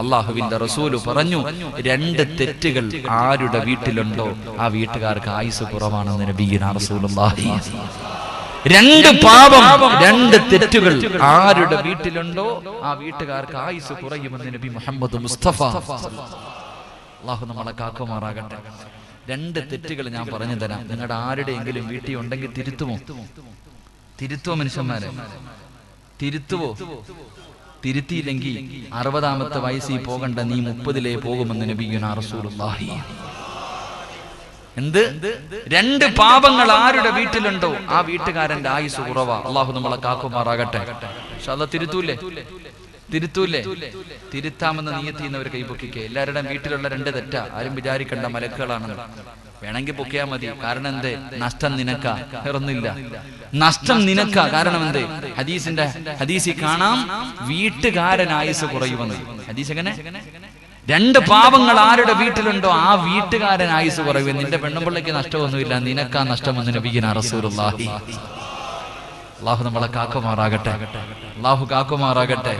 അള്ളാഹുവിന്റെ റസൂല് പറഞ്ഞു, 2 തെറ്റുകൾ ആരുടെ വീട്ടിലുണ്ടോ ആ വീട്ടുകാർക്ക് ആയുസ് കുറവാണെന്ന് നബിയുനാ റസൂലുള്ളാഹി. 2 പാപം, 2 തെറ്റുകൾ ആരുടെ വീട്ടിലുണ്ടോ ആ വീട്ടുകാർക്ക് ആയുസ് കുറയുമെന്ന് നബി മുഹമ്മദ് മുസ്തഫ. അള്ളാഹു നമ്മളെ കാക്കുമാറാകട്ടെ. 2 തെറ്റുകൾ ഞാൻ പറഞ്ഞു തരാം. നിങ്ങളുടെ ആരുടെയെങ്കിലും വീട്ടിൽ ഉണ്ടെങ്കിൽ തിരുത്തുവോ മനുഷ്യന്മാരെ? തിരുത്തുവോ? തിരുത്തിയില്ലെങ്കിൽ 60ാമത്തെ വയസ്സിൽ പോകണ്ട, നീ 30-ലേ പോകുമെന്ന് നബിയുനാ റസൂലുള്ളാഹി. എന്ത്? 2 പാപങ്ങൾ ആരുടെ വീട്ടിലുണ്ടോ ആ വീട്ടുകാരന്റെ ആയുസ് കുറവാ. അള്ളാഹു നമ്മളെ കാക്കുമാറാകട്ടെ. തിരുത്തൂലേ? തിരുത്താമെന്ന് നിയത്തിയുന്നവർ കൈപൊക്കിക്കേ. എല്ലാവരുടെയും വീട്ടിലുള്ള 2 തെറ്റാ. ആരും വിചാരിക്കണ്ട മലക്കുകളാണെന്ന്. വേണമെങ്കിൽ പൊക്കിയാ മതി. കാരണം എന്തേ? നഷ്ടം നിനക്കാ, വേറൊന്നില്ല. നഷ്ടം നിനക്കാ. കാരണം എന്തേ? ഹദീസിൽ കാണാം, വീട്ടുകാരൻ ആയുസ് കുറയുമെന്ന്. ഹദീസ് എങ്ങനെ? 2 പാപങ്ങൾ ആരുടെ വീട്ടിലുണ്ടോ ആ വീട്ടുകാരൻ ആയുസ് കുറയും. നിന്റെ പെണ്ണുപിള്ളയ്ക്ക് നഷ്ടമൊന്നുമില്ല, നിനക്കാ നഷ്ടമെന്ന് നബിയുനാ റസൂലുള്ളാഹി. അള്ളാഹു നമ്മളെ കാക്കുമാറാകട്ടെ. അള്ളാഹു കാക്കുമാറാകട്ടെ.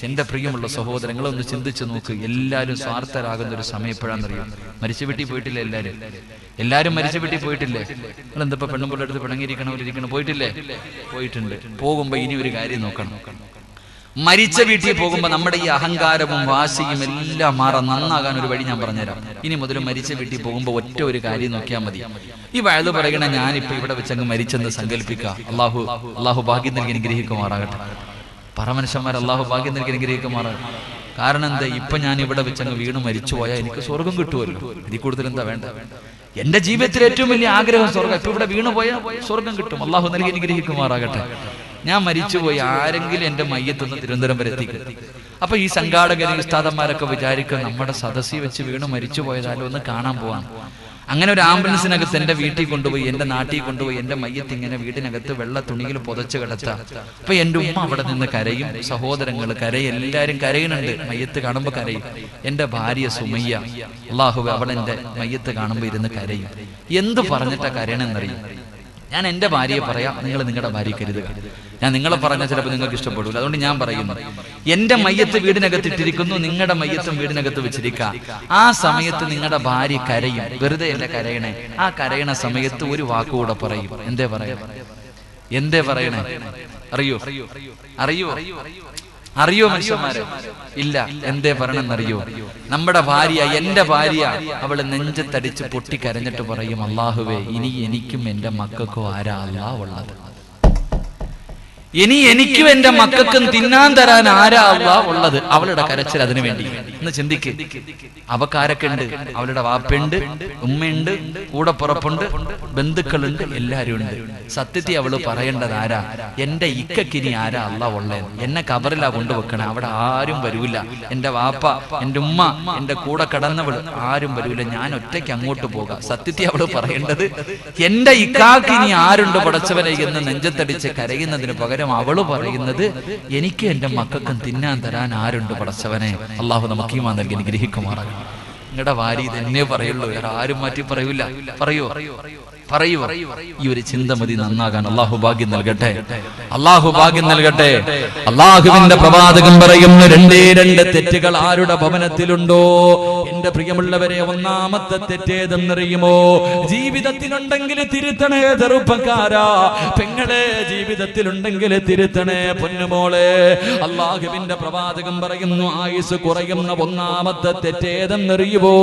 എന്റെ പ്രിയമുള്ള സഹോദരങ്ങളൊന്ന് ചിന്തിച്ചു നോക്ക്. എല്ലാവരും സ്വാർത്ഥരാകുന്ന ഒരു സമയം എപ്പോഴാണെന്നറിയോ? മരിച്ച വീട്ടിൽ പോയിട്ടില്ലേ? എല്ലാവരും മരിച്ച വീട്ടിൽ പോയിട്ടില്ലേ? നിങ്ങൾ എന്താ പെണ്ണുപിള്ള അടുത്ത് പിണങ്ങിയിരിക്കണം പോയിട്ടില്ലേ? പോയിട്ടുണ്ട്. പോകുമ്പോ ഇനി ഒരു കാര്യം നോക്കണം. മരിച്ച വീട്ടിൽ പോകുമ്പോൾ നമ്മുടെ ഈ അഹങ്കാരവും വാശിയും എല്ലാം മാറാൻ നന്നാകാൻ ഒരു വഴി ഞാൻ പറഞ്ഞുതരാം. ഇനി മുതൽ മരിച്ച വീട്ടിൽ പോകുമ്പോൾ ഒറ്റ ഒരു കാര്യം നോക്കിയാൽ മതി. ഈ വയത് പറയണ ഞാനിപ്പോ ഇവിടെ വെച്ചങ്ങ് മരിച്ചെന്ന് സങ്കല്പിക്കുക. അള്ളാഹു ഭാഗ്യം നൽകി അനുഗ്രഹിക്കുമാറാകട്ടെ. പരമനുഷ്യന്മാർ അള്ളാഹു ഭാഗ്യം നൽകി അനുഗ്രഹിക്കുമാറാകട്ടെ. കാരണം എന്താ? ഇപ്പൊ ഞാൻ ഇവിടെ വെച്ചങ്ങ് വീണ് മരിച്ചു പോയാൽ എനിക്ക് സ്വർഗം കിട്ടുമല്ലോ. ഇതിൽ കൂടുതൽ എന്താ വേണ്ട? എന്റെ ജീവിതത്തിൽ ഏറ്റവും വലിയ ആഗ്രഹം സ്വർഗം. ഇപ്പൊ ഇവിടെ വീണ് പോയാൽ സ്വർഗം കിട്ടും. അള്ളാഹു നൽകി അനുഗ്രഹിക്കുമാറാകട്ടെ. ഞാൻ മരിച്ചുപോയി, ആരെങ്കിലും എന്റെ മയ്യത്തൊന്ന് തിരുവനന്തപുരം വരെ എത്തിക്കും. അപ്പൊ ഈ സംഘാടകരും ഉസ്താദന്മാരൊക്കെ വിചാരിക്കും നമ്മുടെ സദസ്സിൽ വെച്ച് വീണ് മരിച്ചു പോയതാലും ഒന്ന് കാണാൻ പോവാം. അങ്ങനെ ഒരു ആംബുലൻസിനകത്ത് എന്റെ വീട്ടിൽ കൊണ്ടുപോയി, എന്റെ നാട്ടിൽ കൊണ്ടുപോയി എന്റെ മയ്യത്ത് ഇങ്ങനെ വീടിനകത്ത് വെള്ള തുണിയിൽ പുതച്ച് കിടത്താം. അപ്പൊ എന്റെ ഉമ്മ അവിടെ നിന്ന് കരയും, സഹോദരങ്ങൾ കരയും, എല്ലാരും കരയുന്നുണ്ട്. മയ്യത്ത് കാണുമ്പോ കരയും. എന്റെ ഭാര്യ സുമയ്യ, അല്ലാഹുവേ, അവൾ എന്റെ മയ്യത്ത് കാണുമ്പോ ഇരുന്ന് കരയും. എന്ത് പറഞ്ഞിട്ടാ കരയണെന്നറിയും? ഞാൻ എന്റെ ഭാര്യയെ പറയാം, നിങ്ങൾ നിങ്ങളുടെ ഭാര്യ കരുതുക. ഞാൻ നിങ്ങളെ പറഞ്ഞാൽ ചിലപ്പോൾ നിങ്ങൾക്ക് ഇഷ്ടപ്പെടില്ല. അതുകൊണ്ട് ഞാൻ പറയുന്നു, എന്റെ മയ്യത്ത് വീടിനകത്ത് ഇട്ടിരിക്കുന്നു, നിങ്ങളുടെ മയ്യത്തും വീടിനകത്ത് വെച്ചിരിക്കുക. ആ സമയത്ത് നിങ്ങളുടെ ഭാര്യ കരയും. വെറുതെ അല്ല കരയണേ. ആ കരയണ സമയത്ത് ഒരു വാക്കുകൂടെ പറയും. എന്തേ പറയണേ? അറിയോ മനുഷ്യന്മാരെ? ഇല്ല. എന്തേ പറയണമെന്നറിയോ? നമ്മുടെ ഭാര്യ, എന്റെ ഭാര്യ, അവള് നെഞ്ചത്തടിച്ച് പൊട്ടിക്കരഞ്ഞിട്ട് പറയും, അല്ലാഹുവേ, ഇനി എനിക്കും എന്റെ മക്കൾക്കും ആരാ അല്ലാഹ് ഉള്ളത്? ഇനി എനിക്കും എന്റെ മക്കൾക്കും തിന്നാൻ തരാൻ ആരാ അല്ലാഹ് ഉള്ളത്? അവളുടെ കരച്ചിൽ അതിനു വേണ്ടി. ഒന്ന് ചിന്തിക്ക്. അവക്കാരൊക്കെ ഉണ്ട്? അവളുടെ വാപ്പയുണ്ട്, ഉമ്മയുണ്ട്, കൂടപ്പുറപ്പുണ്ട്, ബന്ധുക്കളുണ്ട്, എല്ലാരും ഉണ്ട്. സത്യത്തിൽ അവള് പറയേണ്ടത് ആരാ? എന്റെ ഇക്കക്കിനി ആരാ അല്ലാഹ് ഉള്ളത്? എന്നെ കബറിലാ കൊണ്ടുവെക്കണേ, അവിടെ ആരും വരൂല. എന്റെ വാപ്പ, എന്റെ ഉമ്മ, എന്റെ കൂടെ കടന്നവള് ആരും വരൂല, ഞാൻ ഒറ്റയ്ക്ക് അങ്ങോട്ട് പോകാം. സത്യത്തിൽ അവള് പറയേണ്ടത് എന്റെ ഇക്കാക്കിനി ആരുണ്ട് പടച്ചവനെ എന്ന് നെഞ്ചത്തടിച്ച് കരയുന്നതിന് പകരം അവള് പറയുന്നത് എനിക്ക് എന്റെ മക്കൾക്കും തിന്നാൻ തരാൻ ആരുണ്ട് പടച്ചവനെ? അള്ളാഹു നമുക്ക് ഈമാൻ നൽകി അനുഗ്രഹിക്കുമാറാകട്ടെ. നിങ്ങളുടെ ഭാര്യ തന്നെ പറയുള്ളൂ, വേറെ ആരും മാറ്റി പറയൂ. ഈ ഒരു ചിന്ത മതി നന്നാകാൻ. അള്ളാഹു ഭാഗ്യം നൽകട്ടെ. അള്ളാഹുവിന്റെ പ്രവാചകൻ പറയുന്നു, 2 തെറ്റുകൾ ആരുടെ ഭവനത്തിലുണ്ടോ? എന്റെ പ്രിയമുള്ളവരെ, ഒന്നാമത്തെ തെറ്റേതെന്നറിയുമോ? ജീവിതത്തിലുണ്ടെങ്കിൽ തിരുത്തണേ ചെറുപ്പക്കാരാ, പെങ്ങളെ, ജീവിതത്തിലുണ്ടെങ്കിൽ തിരുത്തണേ പൊന്നുമോളെ. അള്ളാഹുവിന്റെ പ്രവാചകൻ പറയുന്നു, ആയുസ് കുറയുന്ന ഒന്നാമത്തെ തെറ്റേതെന്നറിയുമോ?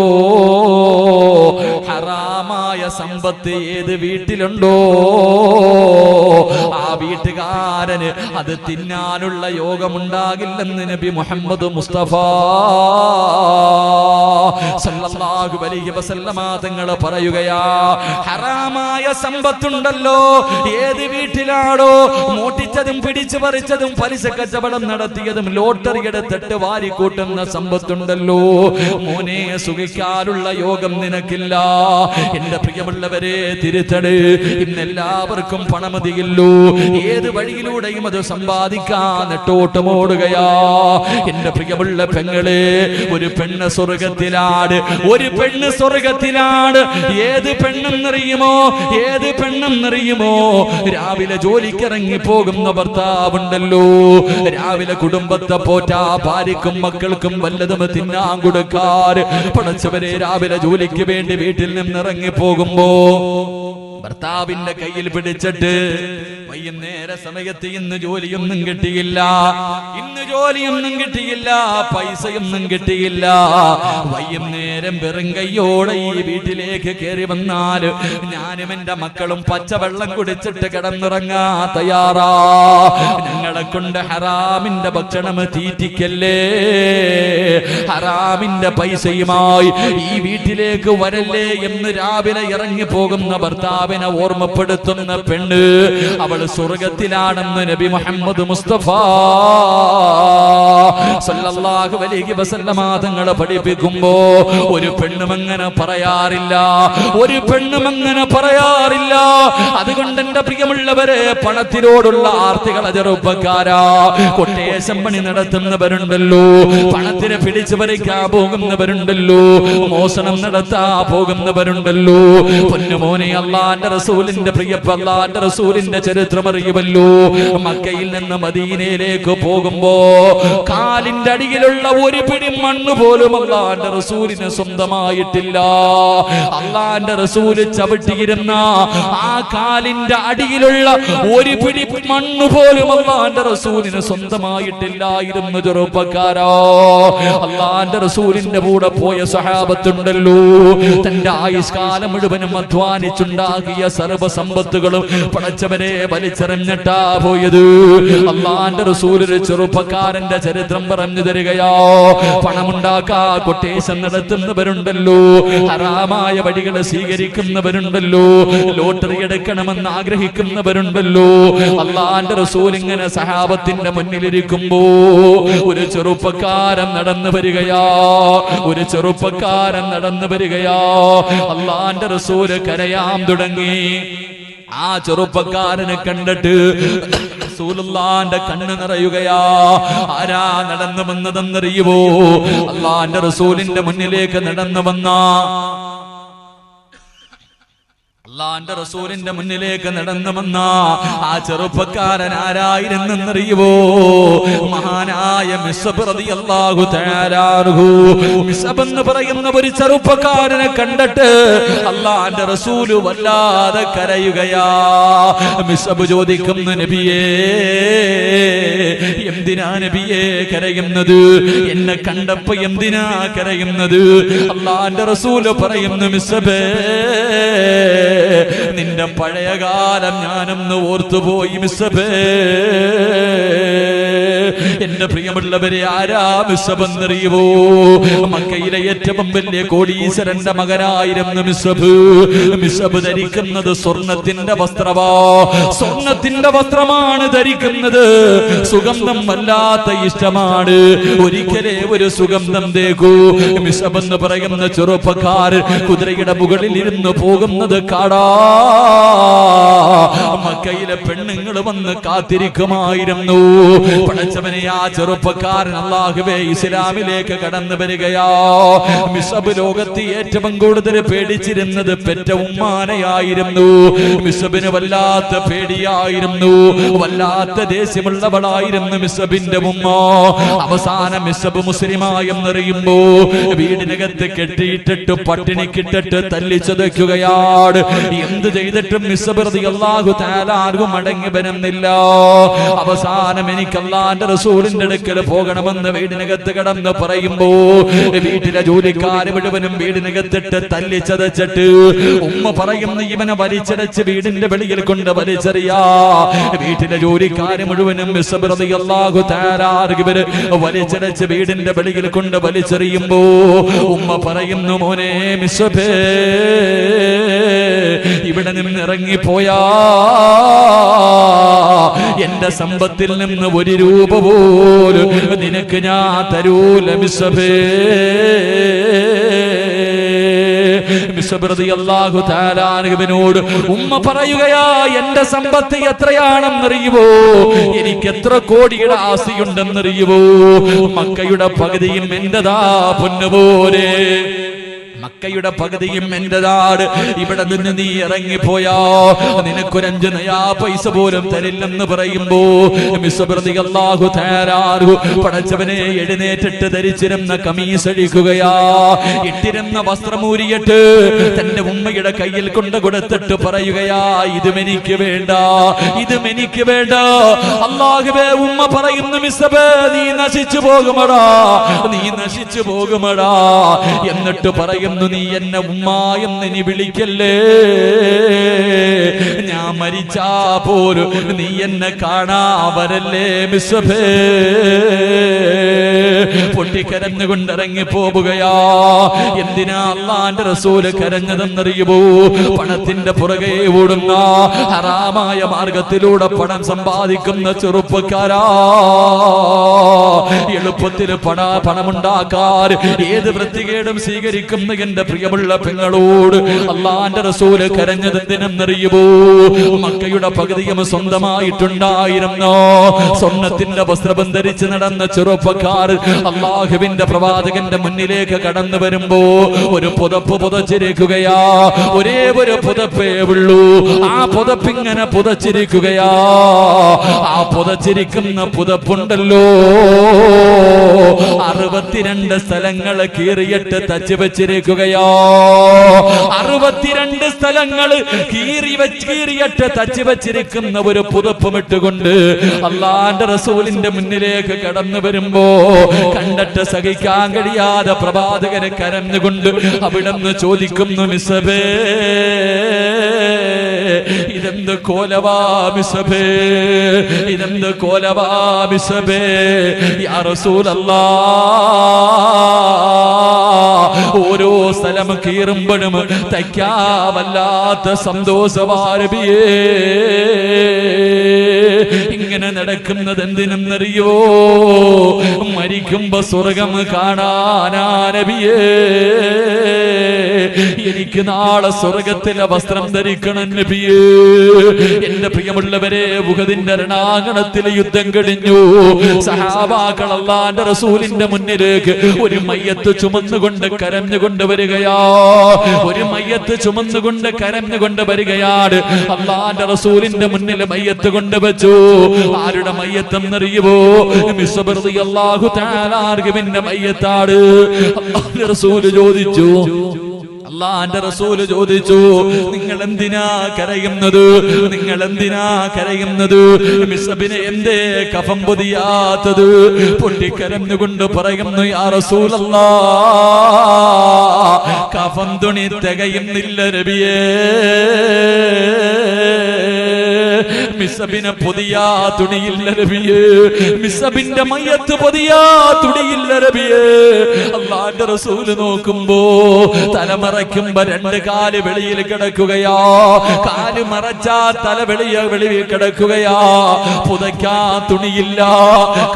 ഹറാമായ സമ്പത്ത് ഏത് വീട്ടിലുണ്ടോ ആ വീട്ടുകാരന് അത് തിന്നാനുള്ള യോഗമുണ്ടാകില്ലെന്ന് നബി മുഹമ്മദ് മുസ്തഫ സല്ലല്ലാഹു അലൈഹി വസല്ലമ തങ്ങൾ പറയുകയാ. ഹറാമായ സമ്പത്തുണ്ടല്ലോ, ഏത് വീട്ടിലാണോ മോട്ടിച്ചതും പിടിച്ചു പറിച്ചതും പലിശ കച്ചവടം നടത്തിയതും ലോട്ടറി എടുത്തിട്ട് വാരിക്കൂട്ടുന്ന സമ്പത്തുണ്ടല്ലോ, മോനെ, സുഖിക്കാനുള്ള യോഗം നിനക്കില്ല. എന്റെ പ്രിയമുള്ളവരെ, തിരുത്തട്. ഇന്ന് എല്ലാവർക്കും പണമതിയല്ലോ, ഏത് വഴിയിലൂടെയും അത് സമ്പാദിക്കാൻ നെട്ടോട്ടമോടുകയാ. എന്റെ പ്രിയമുള്ള പെങ്ങളെ, ഒരു പെണ്ണ് സ്വർഗത്തിലാണ്, ഒരു പെണ്ണ് സ്വർഗത്തിലാണ്. ഏത് പെണ്ണെന്നറിയുമോ? ഏത് പെണ്ണെന്നറിയുമോ? രാവിലെ ജോലിക്കിറങ്ങി പോകുന്ന ഭർത്താവുണ്ടല്ലോ, രാവിലെ കുടുംബത്തെ പോറ്റാ, ഭാര്യക്കും മക്കൾക്കും വല്ലതും തിന്നാൻ കൊടുക്കാറ്. പടച്ചവരെ, രാവിലെ ജോലിക്ക് വേണ്ടി വീട്ടിൽ നിന്നിറങ്ങി പോകുമ്പോ ഭർത്താവിന്റെ കയ്യിൽ പിടിച്ചിട്ട് വൈകുന്നേര സമയത്ത് ഇന്ന് ജോലിയൊന്നും കിട്ടിയില്ല, ഇന്ന് ജോലിയൊന്നും കിട്ടിയില്ല, പൈസയൊന്നും കിട്ടിയില്ല. വൈകുന്നേരം വെറും കയ്യോടെ ഈ വീട്ടിലേക്ക് കയറി വന്നാൽ ഞാനും എന്റെ മക്കളും പച്ചവെള്ളം കുടിച്ചിട്ട് കിടന്നുറങ്ങാ തയ്യാറാ. ഞങ്ങളെ കൊണ്ട് ഹറാമിന്റെ ഭക്ഷണം തീറ്റിക്കല്ലേ, ഹറാമിന്റെ പൈസയുമായി ഈ വീട്ടിലേക്ക് വരല്ലേ എന്ന് രാവിലെ ഇറങ്ങി പോകുന്ന ഭർത്താവിനെ ഓർമ്മപ്പെടുത്തുന്ന പെണ്ണ്, അവൾ സ്വർഗത്തിലാണെന്ന് നബി മുഹമ്മദ് മുസ്തഫ സല്ലല്ലാഹു അലൈഹി വസല്ലമ തങ്ങൾ പഠിപ്പിക്കുമ്പോ ഒരു പെണ്ണും അങ്ങനെ പറയാറില്ല, ഒരു പെണ്ണും അങ്ങനെ പറയാറില്ല. അതുകൊണ്ട് എന്റെ പ്രിയമുള്ളവരെ, പണത്തിനോടുള്ള ആർത്തികളെ ചെറുപ്പക്കാരാ, കൊട്ടേശം പണി നടത്തുന്നവരുണ്ടല്ലോ, പണത്തിനെ പിടിച്ചു പറിക്കാൻ പോകുന്നവരുണ്ടല്ലോ, മോഷണം നടത്താൻ പോകുന്നവരുണ്ടല്ലോ. പൊന്നുമോനെ, അല്ലാഹുവിന്റെ റസൂലിന്റെ അല്ലാഹുവിന്റെ റസൂലിന്റെ ചരിത്രം അറിയുമല്ലോ. മക്കയിൽ നിന്ന് മദീനയിലേക്ക് പോകുമ്പോ കാലിന്റെ അടിയിലുള്ള ഒരു പിടി മണ്ണ് പോലും അല്ലാഹുവിന്റെ റസൂലിന് സ്വന്തമായിട്ടില്ല. അല്ലാഹുവിന്റെ റസൂല് ചവിട്ടിയിരുന്ന ആ കാലിന്റെ അടിയിലുള്ള ഒരു പിടി മണ്ണ് പോലും അല്ലാഹുവിന്റെ റസൂലിന് സ്വന്തമായിട്ടില്ലായിരുന്നു. ചെറുപ്പക്കാരോ, അല്ലാഹുവിന്റെ റസൂലിന്റെ കൂടെ പോയ സഹാബത്തുണ്ടല്ലോ, തന്റെ ആയുഷ്കാലം മുഴുവനും അധ്വാനിച്ചുണ്ടാക്കിയ സർവ്വസമ്പത്തുകളും പടച്ചവനെ വലിച്ചെറിഞ്ഞിട്ടാ പോയത്. അല്ലാഹുവിന്റെ റസൂൽ ഒരു ചെറുപ്പക്കാരന്റെ ചരിത്രം പറഞ്ഞു തരികയോ. പണമുണ്ടാക്കാ കൊട്ടേഷൻ നടത്തുന്നവരുണ്ടല്ലോ, ഹറാമായ വഴികൾ സ്വീകരിക്കുന്നവരുണ്ടല്ലോ, ലോട്ടറി എടുക്കണമെന്ന് ആഗ്രഹിക്കുന്നവരുണ്ടല്ലോ. അല്ലാഹുവിന്റെ റസൂൽ ഇങ്ങനെ സഹാബത്തിന്റെ മുന്നിലിരിക്കുമ്പോ ഒരു ചെറുപ്പക്കാരൻ നടന്നു വരികയാ, ഒരു ചെറുപ്പക്കാരൻ നടന്നു വരികയാ. അല്ലാഹുവിന്റെ റസൂൽ കരയാൻ തുടങ്ങി. ആ ചെറുപ്പക്കാരനെ കണ്ടിട്ട് റസൂലുള്ളാഹിന്റെ കണ്ണ് നിറയുകയാ. ആരാ നടന്നു വന്നതെന്നറിയുമോ? അല്ലാഹുവിന്റെ റസൂലിന്റെ മുന്നിലേക്ക് നടന്നു വന്ന അല്ലാഹുവിന്റെ റസൂലിന്റെ മുന്നിലേക്ക് നടന്നു വന്ന ആ ചെറുപ്പക്കാരൻ ആരായിരുന്നെന്നറിയുമോ? മഹാനായ മിസ്അബ് റളിയല്ലാഹു തആല അൻഹു. മിസ്അബ് എന്ന് പറയുന്ന ഒരു ചെറുപ്പക്കാരനെ കണ്ടിട്ട് അല്ലാഹുവിന്റെ റസൂൽ വല്ലാതെ കരയുകയാ. മിസ്അബ് ചോദിക്കുന്നു, നബിയേ, എന്തിനാ നബിയേ കരയുന്നത്? എന്നെ കണ്ടപ്പോ എന്തിനാ കരയുന്നത്? അല്ലാഹുവിന്റെ റസൂൽ പറയുന്നു, മിസ്അബേ, നിന്റെ പഴയകാലം ഞാനൊന്ന് ഓർത്തുപോയി മിസ്അബേ. എന്റെ പ്രിയമുള്ളവരെ, ആരാ മിസ്അബ് എന്നറിയുമോ? മക്കയിലെ ഏറ്റവും വലിയ കോടീശ്വരന്റെ മകനായിരുന്നു മിസ്അബ്. മിസ്അബ് ധരിക്കുന്നത് സ്വർണത്തിന്റെ വസ്ത്രമാ, സ്വർണത്തിന്റെ വസ്ത്രമാണ് ധരിക്കുന്നത്. സുഗന്ധം വല്ലാത്ത ഇഷ്ടമാണ്. ഒരിക്കലേ ഒരു സുഗന്ധം തേക്കൂ. മിസ്അബ് എന്ന് പറയുന്ന ചെറുപ്പക്കാർ കുതിരയുടെ മുകളിൽ ഇരുന്ന് പോകുന്നത് കാടാ. മക്കയിലെ പെണ്ണുങ്ങൾ വന്ന് കാത്തിരിക്കുമായിരുന്നു. പടച്ചവനെ, ആ ചെറുപ്പക്കാരൻ അല്ലാഹുവേ ഇസ്ലാമിലേക്ക് കടന്നു വരികയാ. മിസ്അബ് ലോകത്ത് ഏറ്റവും കൂടുതൽ പേടിച്ചിരുന്നത് പെറ്റ ഉമ്മാനെയായിരുന്നു. മിസ്അബിന് വല്ലാത്ത പേടിയായിരുന്നു, വല്ലാത്ത ദേഷ്യമുള്ളവളായിരുന്നു മിസ്അബിന്റെ ഉമ്മ. അവസാനം മിസ്അബ് മുസ്ലിമായെന്നറിയുമ്പോ വീടിനകത്ത് കെട്ടിയിട്ടിട്ട് പട്ടിണിക്കിട്ടിട്ട് തല്ലിച്ചതയ്ക്കുകയാണ്. എന്ത് ചെയ്തിട്ടും മിസ്അബ് റളിയല്ലാഹു തആല ആർക്കും മടങ്ങി വരുന്നില്ല. അവസാനം എനിക്ക് അല്ലാഹുവിന്റെ റസൂലിന്റെ അടുക്കൽ പോകണമെന്ന് വീടിനകത്ത് കടന്ന് പറയുമ്പോ വീട്ടിലെ ജോലിക്കാര് മുഴുവനും വീടിനകത്തിട്ട് തല്ലിച്ചതച്ചിട്ട് ഉമ്മ പറയുന്നു, ഇവനെ വലിച്ചടച്ച് വീടിന്റെ വെളിയിൽ കൊണ്ട് വലിച്ചെറിയാ. വീട്ടിലെ ജോലിക്കാര് മുഴുവനും മിസ്അബ് റളിയല്ലാഹു തആല ഇവര് വലിച്ചടച്ച് വീടിന്റെ വെളിയിൽ കൊണ്ട് വലിച്ചെറിയുമ്പോ ഉമ്മ പറയുന്നു, മോനെ മിസ്അബേ, ഇവിടെ നിന്ന് ഇറങ്ങിപ്പോയാ എന്റെ സമ്പത്തിൽ നിന്ന് ഒരു രൂപ പോലും നിനക്ക് ഞാൻ തരൂല മിസ്അബേ. മിസ്അബ് റളിയല്ലാഹു തആല അൻഹുവിനോട് ഉമ്മ പറയുകയാ, എന്റെ സമ്പത്ത് എത്രയാണെന്നറിയുമോ? എനിക്ക് എത്ര കോടിയുടെ ആസ്തിയുണ്ടെന്നറിയുമോ? മക്കയുടെ പകുതിയും എന്റെതാ പൊന്നുപോലെ, മക്കയുടെ പകുതിയും എന്റെതാണ്. ഇവിടെ നിന്ന് നീ ഇറങ്ങിപ്പോയാ നിനക്കൊരഞ്ച് നയാ പൈസ പോലും തരില്ലെന്ന് പറയുമ്പോ മിസ്അബ് റളിയല്ലാഹു തആല പടച്ചവനെ എഴുന്നേറ്റിട്ട് ധരിച്ചിരുന്ന കമീസ് അഴിക്കുകയാ, ഇട്ടിരുന്ന വസ്ത്രമൂരിയിട്ട് തന്റെ ഉമ്മയുടെ കയ്യിൽ കൊണ്ട് കൊടുത്തിട്ട് പറയുകയാ, ഇതും എനിക്ക് വേണ്ട, ഇതും എനിക്ക് വേണ്ട. അല്ലാഹുവേ, ഉമ്മ പറയുന്നു, മിസ്അബ് നീ നശിച്ചു പോകുമടാ, നീ നശിച്ചു പോകുമടാ. എന്നിട്ട് പറയുന്നു, നീ എന്നെ ഉമ്മ എന്ന് നീ വിളിക്കല്ലേ, ഞാൻ മരിച്ചാ പോലും നീ എന്നെ കാണാവരല്ലേ മിസ്അബേ. പൊട്ടിക്കരഞ്ഞുകൊണ്ട് ഇറങ്ങി പോവുകയാ. എന്തിനാ അല്ലാഹുവിന്റെ റസൂല് കരഞ്ഞതെന്നറിയുമോ? പണത്തിന്റെ പുറകെ ഓടുന്ന ഹറാമായ മാർഗത്തിലൂടെ പണം സമ്പാദിക്കുന്ന ചെറുപ്പക്കാരാ, എളുപ്പത്തിൽ പണമുണ്ടാക്കാൻ ഏത് വൃത്തികേടും സ്വീകരിക്കുന്ന എന്റെ പ്രിയമുള്ള പെങ്ങളോട് അല്ലാഹുവിന്റെ റസൂല് കരഞ്ഞതെന്തിനെന്നറിയുമോ? മക്കയുടെ പകുതിയും സ്വന്തമായിട്ടുണ്ടായിരുന്നോ സ്വർണത്തിന്റെ വസ്ത്രം ധരിച്ച് നടന്ന ചെറുപ്പക്കാർ അല്ലാഹുവിന്റെ പ്രവാചകന്റെ മുന്നിലേക്ക് കടന്നു വരുമ്പോ ഒരു പുതപ്പ് പുതച്ചിരിക്കുകയാ. ഒരേ ഒരു പുതപ്പേ ഉള്ളൂ. ആ പുതപ്പിങ്ങനെ പുതച്ചിരിക്കുകയാ. ആ പുതച്ചിരിക്കുന്ന പുതപ്പുണ്ടല്ലോ 62 സ്ഥലങ്ങൾ കീറിയിട്ട് തച്ച് വെച്ചിരിക്കുകയാ. 62 സ്ഥലങ്ങൾ കീറിയിട്ട് തച്ച് വെച്ചിരിക്കുന്ന ഒരു പുതപ്പുമിട്ടുകൊണ്ട് അല്ലാഹുവിന്റെ റസൂലിന്റെ മുന്നിലേക്ക് കടന്നു വരുമ്പോ കണ്ടിട്ട് സഹിക്കാൻ കഴിയാതെ പ്രവാചകനെ കരഞ്ഞുകൊണ്ട് അവിടുന്ന് ചോദിക്കുന്നു, മിസ്അബേ, ഇതെന്ത് കോലവാ മിസ്അബേ, ഇതെന്ത് കോലവാ മിസ്അബേ. യാ റസൂലല്ലാഹ്, ഓരോ സ്ഥലം കീറുമ്പോഴും തയ്ക്കാവല്ലാത്ത സന്തോഷവാരബിയേ. ഇങ്ങനെ നടക്കുന്നത് എന്തിനെന്നറിയോ? മരിക്കുമ്പോ സ്വർഗം കാണാനാ നബിയേ. എനിക്ക് നാളെ സ്വർഗത്തിലെ വസ്ത്രം ധരിക്കണം നബിയേ. എന്റെ പ്രിയമുള്ളവരെ, ഉഹദിന്റെ രണാങ്കണത്തിൽ യുദ്ധം കഴിഞ്ഞു. സഹാബാക്കൾ അല്ലാഹുവിന്റെ റസൂലിന്റെ മുന്നിലേക്ക് ഒരു മയ്യത്ത് ചുമന്നുകൊണ്ട് കരഞ്ഞുകൊണ്ട് വരികയാ. ഒരു മയ്യത്ത് ചുമന്നുകൊണ്ട് കരഞ്ഞുകൊണ്ട് വരികയാണ്. അല്ലാഹുവിന്റെ റസൂലിന്റെ മുന്നിൽ മയ്യത്ത് കൊണ്ടുവച്ചു. ആരുടെ മയ്യത്തെന്നറിയുമോ? മിസ്അബ് റളിയല്ലാഹു തആല അൻഹുവിന്റെ മയ്യത്താണ്. അല്ലാഹുവിന്റെ റസൂല് ചോദിച്ചു, അല്ലാഹുവിന്റെ റസൂല് ചോദിച്ചു, നിങ്ങൾ എന്തിനാ കരയുന്നത്? നിങ്ങൾ എന്തിനാ കരയുന്നത്? മിസ്അബിനെ എന്തേ കഫം പൊതിയാത്തത്? പൊട്ടിക്കരഞ്ഞുകൊണ്ട് പറയുന്നു, യാ റസൂലല്ലാഹ്, കഫം തുണി തികയുന്നില്ല നബിയേ. മിസ്അബിനെ പൊതിയാ തുണിയില്ല നബിയേ. മിസ്അബിന്റെ മയ്യത്ത് പൊതിയാ തുണിയില്ല നബിയേ. അല്ലാഹുവിന്റെ റസൂല് നോക്കുമ്പോ തലമറയ്ക്കുമ്പോ 2 കാല് വെളിയിൽ കിടക്കുകയാ. കാല് മറച്ചാ തല വെളിയിൽ കിടക്കുകയാ. പുതയ്ക്കാ തുണിയില്ല,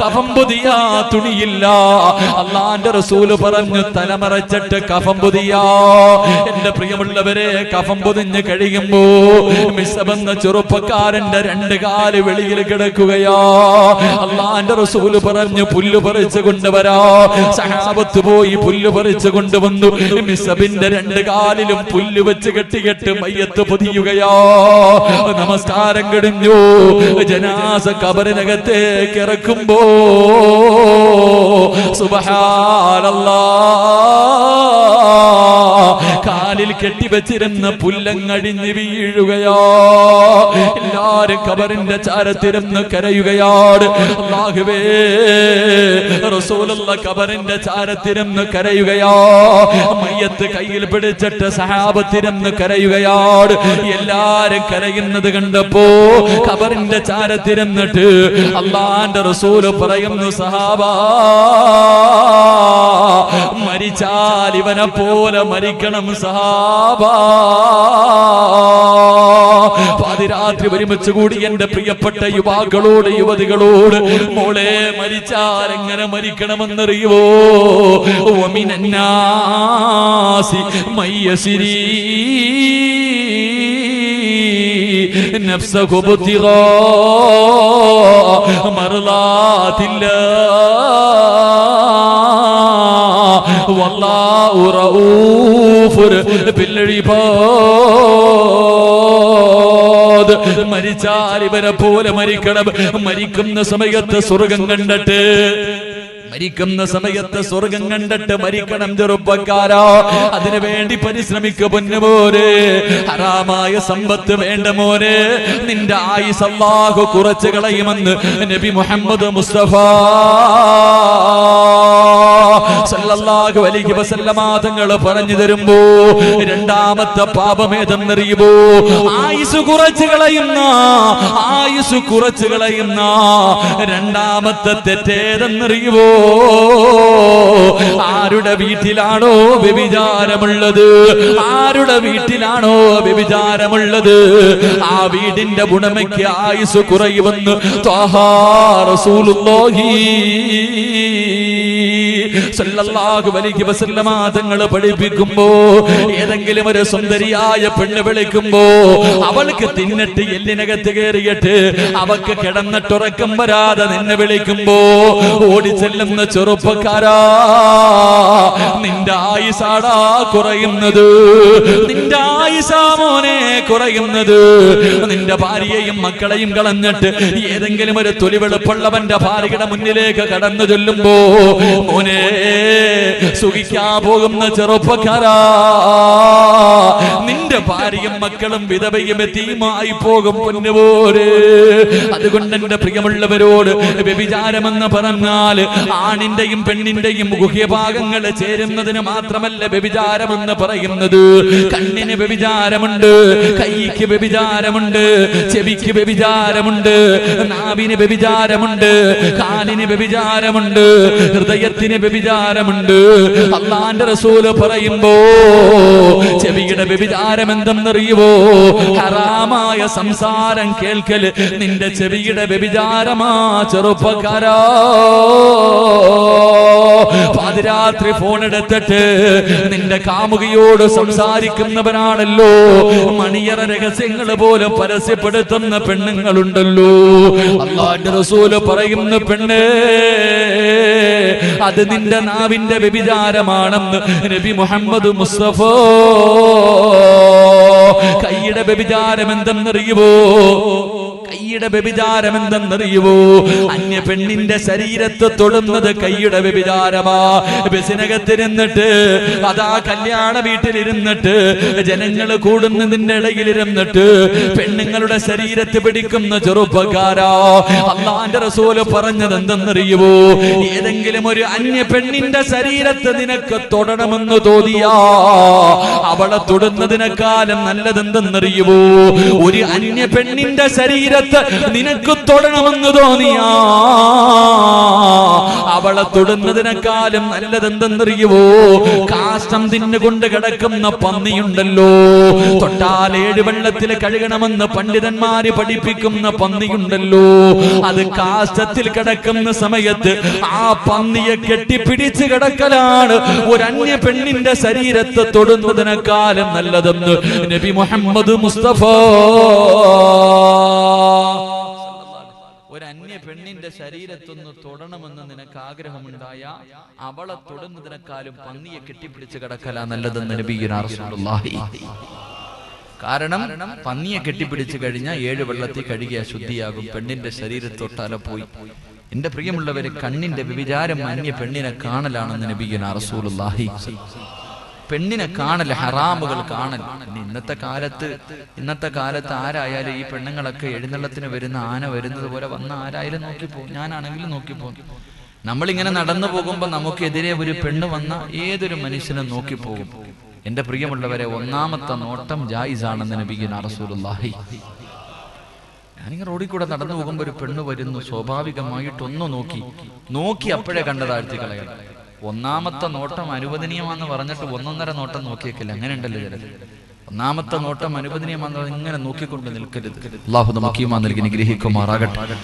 കഫം പൊതിയാ തുണിയില്ല. അല്ലാഹുവിന്റെ റസൂല് പറഞ്ഞു, തലമറച്ചിട്ട് കഫം പൊതിയാ. എന്റെ പ്രിയമുള്ളവരെ, കഫം പൊതിഞ്ഞ് കഴിയുമ്പോ മിസ്അബ് എന്ന ചെറുപ്പക്കാരന്റെ 2 കാല് വെളിയിൽ കിടക്കുകയാ. അല്ലാഹുവിന്റെ റസൂല് പറഞ്ഞു, പുല്ല് പറിച്ചു കൊണ്ടുവരാ. സഹാബത്ത് പോയി പുല്ല് പറിച്ചു കൊണ്ടുവന്നു. മിസ്അബിന്റെ 2 കാലിലും പുല്ല് വെച്ച് കെട്ടികെട്ട് മയ്യത്ത് പൊതിയുകയാ. നമസ്കാരം കഴിഞ്ഞു. ജനാസ ഖബറിനകത്തേക്ക് ഇറക്കുമ്പോ സുബ്ഹാനല്ലാഹ്, കാലിൽ കെട്ടിവെച്ചിരുന്ന പുല്ലങ്ങടിഞ്ഞ് വീഴുകയാ. എല്ലാരും ഖബറിന്റെ ചാരത്തിരുന്ന് കരയുകയാണ്. അല്ലാഹുവേ, റസൂലുള്ള ഖബറിന്റെ ചാരത്തിരുന്ന് കരയുകയാ. മയ്യത്ത് കയ്യിൽ പിടിച്ചിട്ട് സഹാബത്തിരുന്ന് കരയുകയാണ്. എല്ലാരും കരയുന്നത് കണ്ടപ്പോ ഖബറിന്റെ ചാരത്തിരുന്നിട്ട് അല്ലാഹുവിന്റെ റസൂല് പറയുന്നു, സഹാബാ, മരിച്ചാൽ ഇവനെ പോലെ മരിക്കണം സഹാബാ. പാതിരാത്രി ഒരുമിച്ച് കൂടി എന്റെ പ്രിയപ്പെട്ട യുവാക്കളോട് യുവതികളോട് മോളെ മരിച്ചാരെങ്ങനെ മരിക്കണമെന്നറിയുവോ? വമിനന്നാസി മയ്യസിരീ നഫ്സഹു ബുതിഗാ മർളാതില്ലാഹ് വല്ലാഹു റഊഫുൻ ബിൽ ഇബാദ്. മരിച്ചാൽ ഇവരെ പോലെ മരിക്കണം. മരിക്കുന്ന സമയത്ത് സ്വർഗം കണ്ടിട്ട്, മരിക്കുന്ന സമയത്ത് സ്വർഗം കണ്ടിട്ട് മരിക്കണം ചെറുപ്പക്കാരാ. അതിനു വേണ്ടി പരിശ്രമിക്കുക പൊന്നുമോനെ. ഹറാമായ സമ്പത്ത് വേണ്ട മോനെ. നിന്റെ ആയുസ് അല്ലാഹു കുറച്ച് കളയുമെന്ന് നബി മുഹമ്മദ് മുസ്തഫ സല്ലല്ലാഹു അലൈഹി വസല്ലമ തങ്ങൾ പറഞ്ഞു തരുമ്പോ രണ്ടാമത്തെ പാപമേതെന്നറിയുമോ? ആയുസ് കുറച്ച് കളയുന്ന, ആയുസ് കുറച്ച് കളയുന്ന രണ്ടാമത്തെ തെറ്റേതെന്നറിയുമോ? ആരുടെ വീട്ടിലാണോ വ്യഭിചാരമുള്ളത്, ആരുടെ വീട്ടിലാണോ വ്യഭിചാരമുള്ളത്, ആ വീടിന്റെ ഉടമയ്ക്ക് ആയുസ് കുറയുമെന്ന് ത്വാഹാ റസൂലുള്ളാഹി സല്ലല്ലാഹു അലൈഹി വസല്ലമ തങ്ങൾ പഠിപ്പിക്കുമ്പോ ഏതെങ്കിലും ഒരു സുന്ദരിയായ പെണ്ണ് വിളിക്കുമ്പോ അവൾക്ക് തിന്നിട്ട് എല്ലിനകത്ത് കയറിയിട്ട് അവക്ക് കിടന്നിട്ടുറക്കം വരാതെ നിന്നെ വിളിക്കുമ്പോ ഓടിച്ചെല്ലുന്ന ചെറുപ്പക്കാരാ, നിന്റെ ആയുസാടാ കുറയുന്നത്, നിന്റെ ആയുസാ മോനെ കുറയുന്നത്. നിന്റെ ഭാര്യയെയും മക്കളെയും കളഞ്ഞിട്ട് ഏതെങ്കിലും ഒരു തൊലിവെളുപ്പുള്ളവന്റെ ഭാര്യയുടെ മുന്നിലേക്ക് കടന്നു ചൊല്ലുമ്പോ മോനെ സുഖിക്കാ പോകുന്ന ചെറുപ്പക്കാരാ, നിന്റെ ഭാര്യയും മക്കളും വിധവയും എത്തിയുമായി പോകും പൊന്നുപോലെ. അതുകൊണ്ട് എന്റെ പ്രിയമുള്ളവരോട് വ്യഭിചാരമെന്ന് പറഞ്ഞാൽ ആണിന്റെയും പെണ്ണിന്റെയും ഗുഹ്യഭാഗങ്ങൾ ചേരുന്നതിന് മാത്രമല്ല വ്യഭിചാരമെന്ന് പറയുന്നത്. കണ്ണിന് വ്യഭിചാരമുണ്ട്, കൈക്ക് വ്യഭിചാരമുണ്ട്, ചെവിക്ക് വ്യഭിചാരമുണ്ട്, നാവിന് വ്യഭിചാരമുണ്ട്, കാലിന് വ്യഭിചാരമുണ്ട്, ഹൃദയത്തിന് വ്യഭിചാരമുണ്ട്. അല്ലാഹുവിന്റെ റസൂല് പറയുമ്പോ ചെവിയുടെ വ്യഭിചാരം എന്തെന്നറിയുവോ? ഹറാമായ സംസാരം കേൾക്കൽ നിന്റെ ചെവിയുടെ വ്യഭിചാരമാ ചെറുപ്പക്കാരാ. പാതിരാത്രി ഫോൺ എടുത്തിട്ട് നിന്റെ കാമുകിയോട് സംസാരിക്കുന്നവനാണല്ലോ മണിയറ രഹസ്യങ്ങൾ പോലെ പരസ്യപ്പെടുത്തുന്ന പെണ്ണുങ്ങളുണ്ടല്ലോ. അല്ലാഹുവിന്റെ റസൂല് പറയുന്ന പെണ്ണേ, അത് നിന്റെ നാവിന്റെ വ്യഭിചാരമാണെന്ന് നബി മുഹമ്മദ് മുസ്തഫ. കൈയുടെ വ്യഭിചാരം എന്തെന്നറിയുവോ? കൈയുടെ വ്യഭിചാരം എന്തെന്നറിയുവോ? അന്യ പെണ്ണിന്റെ ശരീരത്തെ തൊടുന്നത് കൈയുടെ വ്യഭിചാരമാ. ബസിനകത്തിരുന്നിട്ട് അതാ കല്യാണ വീട്ടിലിരുന്നിട്ട് ജനങ്ങൾ കൂടുന്നതിന്റെ ഇടയിലിരുന്നിട്ട് പെണ്ണുങ്ങളുടെ ശരീരത്തെ പിടിക്കുന്ന ചെറുപ്പക്കാരാ, അല്ലാഹുവിന്റെ റസൂല് പറഞ്ഞത് എന്തെന്നറിയുവോ? ഏതെങ്കിലും ഒരു അന്യ പെണ്ണിന്റെ ശരീരത്തെ നിനക്ക് തൊടണമെന്ന് തോന്നിയാ അവളെ തൊടുന്നതിനേക്കാളും നല്ലതെന്തെന്നറിയുവോ? ഒരു അന്യ പെണ്ണിന്റെ ശരീരത്തെ നിനക്ക് തൊടണമെന്ന് തോന്നിയാ അവളെ തൊടുന്നതിനേക്കാളും നല്ലതെന്തെന്നറിയുവോ? കാഷ്ടം തിന്നുകൊണ്ട് കിടക്കുന്ന പന്നിയുണ്ടല്ലോ, തൊട്ടാൽ 7 വെള്ളത്തിൽ കഴുകണമെന്ന് പണ്ഡിതന്മാര് പഠിപ്പിക്കുന്ന പന്നിയുണ്ടല്ലോ, അത് കാഷ്ടത്തിൽ കിടക്കുന്ന സമയത്ത് ആ പന്നിയെ കെട്ടിപ്പിടിച്ച് കിടക്കലാണ് ഒരു അന്യ പെണ്ണിന്റെ ശരീരത്തെ തൊടുന്നതിനേക്കാളും നല്ലതെന്ന് നബി മുഹമ്മദ് മുസ്തഫ. ഒരു അന്യ പെണ്ണിന്റെ ശരീരത്തൊന്ന് തൊടണമെന്ന് നിനക്ക് ആഗ്രഹമുണ്ടായ അവളെ തൊടുന്നതിനേക്കാളും പന്നിയെ കെട്ടിപ്പിടിച്ച് കിടക്കലാ നല്ലതെന്ന് നബിയുനാ റസൂലുള്ളാഹി. കാരണം പന്നിയെ കെട്ടിപ്പിടിച്ച് കഴിഞ്ഞാൽ 7 വെള്ളത്തിൽ കഴുകിയ ശുദ്ധിയാകും. പെണ്ണിന്റെ ശരീരത്തൊട്ടാലെ പോയി. എന്റെ പ്രിയമുള്ളവരെ, കണ്ണിന്റെ വ്യഭിചാരം അന്യ പെണ്ണിനെ കാണലാണെന്ന് നബിയുനാ റസൂലുള്ളാഹി. പെണ്ണിനെ കാണൽ, ഹറാമുകൾ കാണൽ. ഇന്നത്തെ കാലത്ത് ആരായാലും ഈ പെണ്ണുങ്ങളൊക്കെ എഴുന്നള്ളത്തിന് വരുന്ന ആന വരുന്നത് പോലെ വന്ന ആരായാലും നോക്കിപ്പോ, ഞാനാണെങ്കിലും നോക്കിപ്പോ. നമ്മളിങ്ങനെ നടന്നു പോകുമ്പോ നമുക്കെതിരെ ഒരു പെണ്ണ് വന്ന ഏതൊരു മനുഷ്യനും നോക്കിപ്പോകും. എന്റെ പ്രിയമുള്ളവരെ, ഒന്നാമത്തെ നോട്ടം ജായിസാണെന്ന് നബിയുനാ റസൂലുള്ളാഹി. ഞാനിങ്ങനെ റോഡിൽ കൂടെ നടന്നു പോകുമ്പോ ഒരു പെണ്ണ് വരുന്നു, സ്വാഭാവികമായിട്ടൊന്നു നോക്കി അപ്പോഴേ കണ്ടതാഴ്ത്തി കളയണം. ഒന്നാമത്തെ നോട്ടം അനുവദനീയമാണെന്ന് പറഞ്ഞിട്ട് 1.5 നോട്ടം നോക്കിയേക്കില്ല. അങ്ങനെ ഉണ്ടല്ലോ ചിലത്. ഒന്നാമത്തെ നോട്ടം അനുവദനീയമാണെന്ന് ഇങ്ങനെ നോക്കിക്കൊണ്ട് നിൽക്കരുത്. അല്ലാഹു നമുക്ക് ഈമാൻ നൽകി അനുഗ്രഹിക്കുമാറാകട്ടെ.